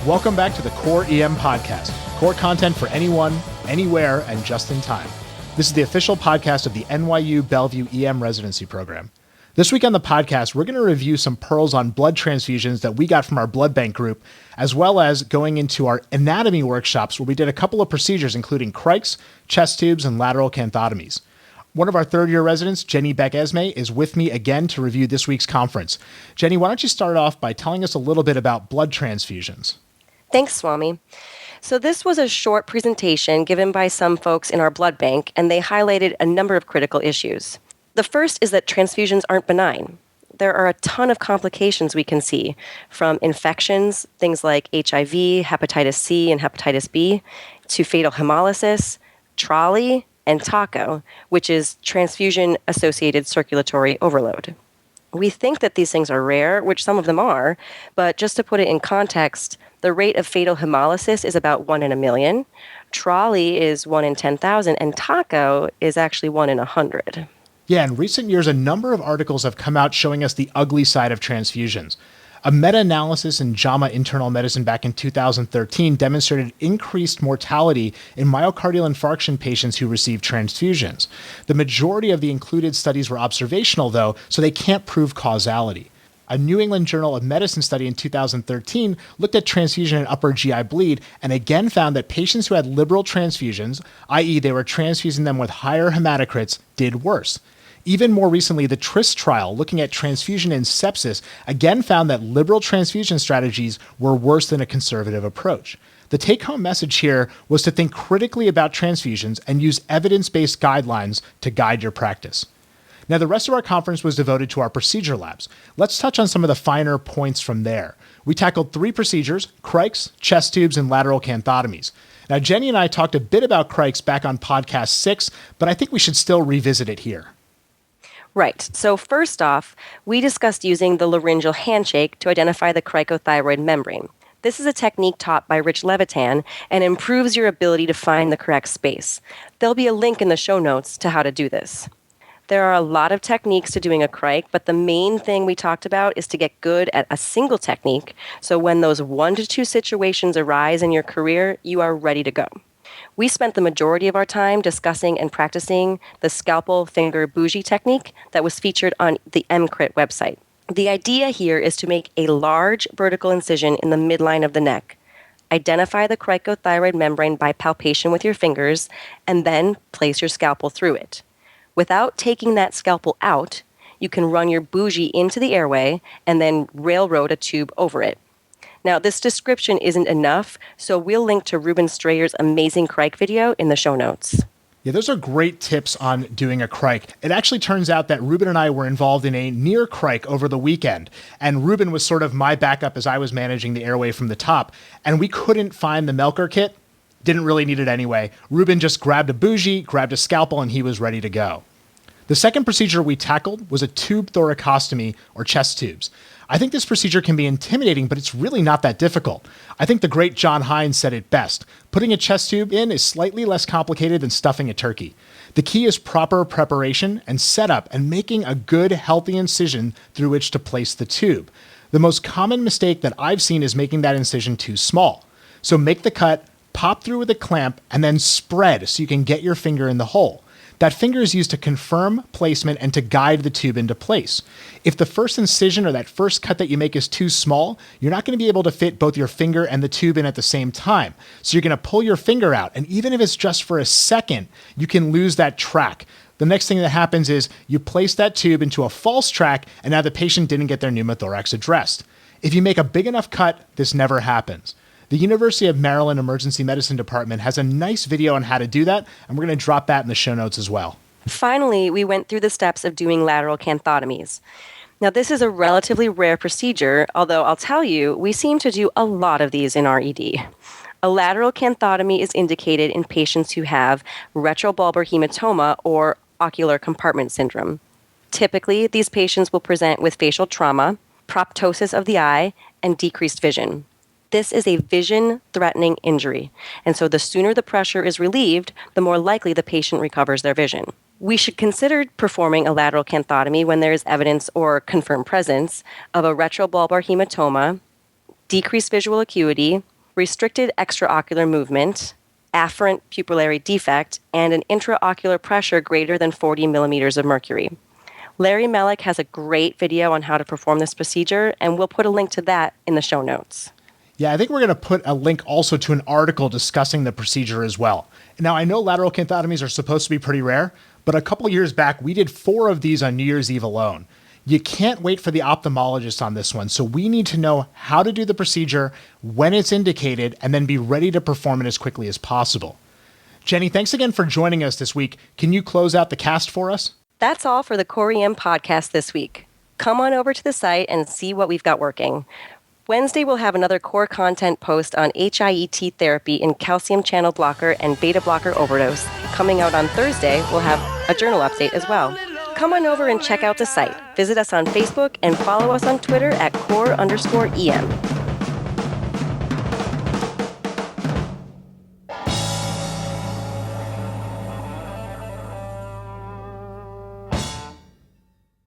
Welcome back to the Core EM Podcast, core content for anyone, anywhere, and just in time. This is the official podcast of the NYU Bellevue EM Residency Program. This week on the podcast, we're going to review some pearls on blood transfusions that we got from our blood bank group, as well as going into our anatomy workshops where we did a couple of procedures, including crics, chest tubes, and lateral canthotomies. One of our third-year residents, Jenny Beck-Esme, is with me again to review this week's conference. Jenny, why don't you start off by telling us a little bit about blood transfusions? Thanks, Swami. So this was a short presentation given by some folks in our blood bank, and they highlighted a number of critical issues. The first is that transfusions aren't benign. There are a ton of complications we can see, from infections, things like HIV, hepatitis C, and hepatitis B, to fatal hemolysis, TRALI, and TACO, which is transfusion-associated circulatory overload. We think that these things are rare, which some of them are, but just to put it in context, the rate of fatal hemolysis is about 1 in a million, TRALI is 1 in 10,000, and TACO is actually 1 in 100. Yeah, in recent years, a number of articles have come out showing us the ugly side of transfusions. A meta-analysis in JAMA Internal Medicine back in 2013 demonstrated increased mortality in myocardial infarction patients who received transfusions. The majority of the included studies were observational, though, so they can't prove causality. A New England Journal of Medicine study in 2013 looked at transfusion and upper GI bleed and again found that patients who had liberal transfusions, i.e. they were transfusing them with higher hematocrits, did worse. Even more recently, the TRIST trial, looking at transfusion in sepsis, again found that liberal transfusion strategies were worse than a conservative approach. The take-home message here was to think critically about transfusions and use evidence-based guidelines to guide your practice. Now, the rest of our conference was devoted to our procedure labs. Let's touch on some of the finer points from there. We tackled 3 procedures: crics, chest tubes, and lateral canthotomies. Now, Jenny and I talked a bit about crics back on podcast 6, but I think we should still revisit it here. Right. So first off, we discussed using the laryngeal handshake to identify the cricothyroid membrane. This is a technique taught by Rich Levitan and improves your ability to find the correct space. There'll be a link in the show notes to how to do this. There are a lot of techniques to doing a cric, but the main thing we talked about is to get good at a single technique, so when those 1 to 2 situations arise in your career, you are ready to go. We spent the majority of our time discussing and practicing the scalpel finger bougie technique that was featured on the MCRIT website. The idea here is to make a large vertical incision in the midline of the neck, identify the cricothyroid membrane by palpation with your fingers, and then place your scalpel through it. Without taking that scalpel out, you can run your bougie into the airway and then railroad a tube over it. Now, this description isn't enough, so we'll link to Ruben Strayer's amazing cric video in the show notes. Yeah, those are great tips on doing a cric. It actually turns out that Ruben and I were involved in a near cric over the weekend, and Ruben was sort of my backup as I was managing the airway from the top, and we couldn't find the Melker kit. Didn't really need it anyway. Ruben just grabbed a bougie, grabbed a scalpel, and he was ready to go. The second procedure we tackled was a tube thoracostomy, or chest tubes. I think this procedure can be intimidating, but it's really not that difficult. I think the great John Hines said it best. Putting a chest tube in is slightly less complicated than stuffing a turkey. The key is proper preparation and setup and making a good, healthy incision through which to place the tube. The most common mistake that I've seen is making that incision too small. So make the cut, pop through with a clamp, and then spread so you can get your finger in the hole. That finger is used to confirm placement and to guide the tube into place. If the first incision or that first cut that you make is too small, you're not going to be able to fit both your finger and the tube in at the same time. So you're going to pull your finger out, and even if it's just for a second, you can lose that track. The next thing that happens is you place that tube into a false track, and now the patient didn't get their pneumothorax addressed. If you make a big enough cut, this never happens. The University of Maryland Emergency Medicine Department has a nice video on how to do that, and we're going to drop that in the show notes as well. Finally, we went through the steps of doing lateral canthotomies. Now, this is a relatively rare procedure, although I'll tell you, we seem to do a lot of these in our ED. A lateral canthotomy is indicated in patients who have retrobulbar hematoma or ocular compartment syndrome. Typically, these patients will present with facial trauma, proptosis of the eye, and decreased vision. This is a vision-threatening injury, and so the sooner the pressure is relieved, the more likely the patient recovers their vision. We should consider performing a lateral canthotomy when there is evidence or confirmed presence of a retrobulbar hematoma, decreased visual acuity, restricted extraocular movement, afferent pupillary defect, and an intraocular pressure greater than 40 millimeters of mercury. Larry Mellick has a great video on how to perform this procedure, and we'll put a link to that in the show notes. Yeah, I think we're going to put a link also to an article discussing the procedure as well. Now, I know lateral canthotomies are supposed to be pretty rare, but a couple years back, we did 4 of these on New Year's Eve alone. You can't wait for the ophthalmologist on this one, so we need to know how to do the procedure, when it's indicated, and then be ready to perform it as quickly as possible. Jenny, thanks again for joining us this week. Can you close out the cast for us? That's all for the Core EM podcast this week. Come on over to the site and see what we've got working. Wednesday, we'll have another core content post on HIET therapy in calcium channel blocker and beta blocker overdose. Coming out on Thursday, we'll have a journal update as well. Come on over and check out the site. Visit us on Facebook and follow us on Twitter at core_EM.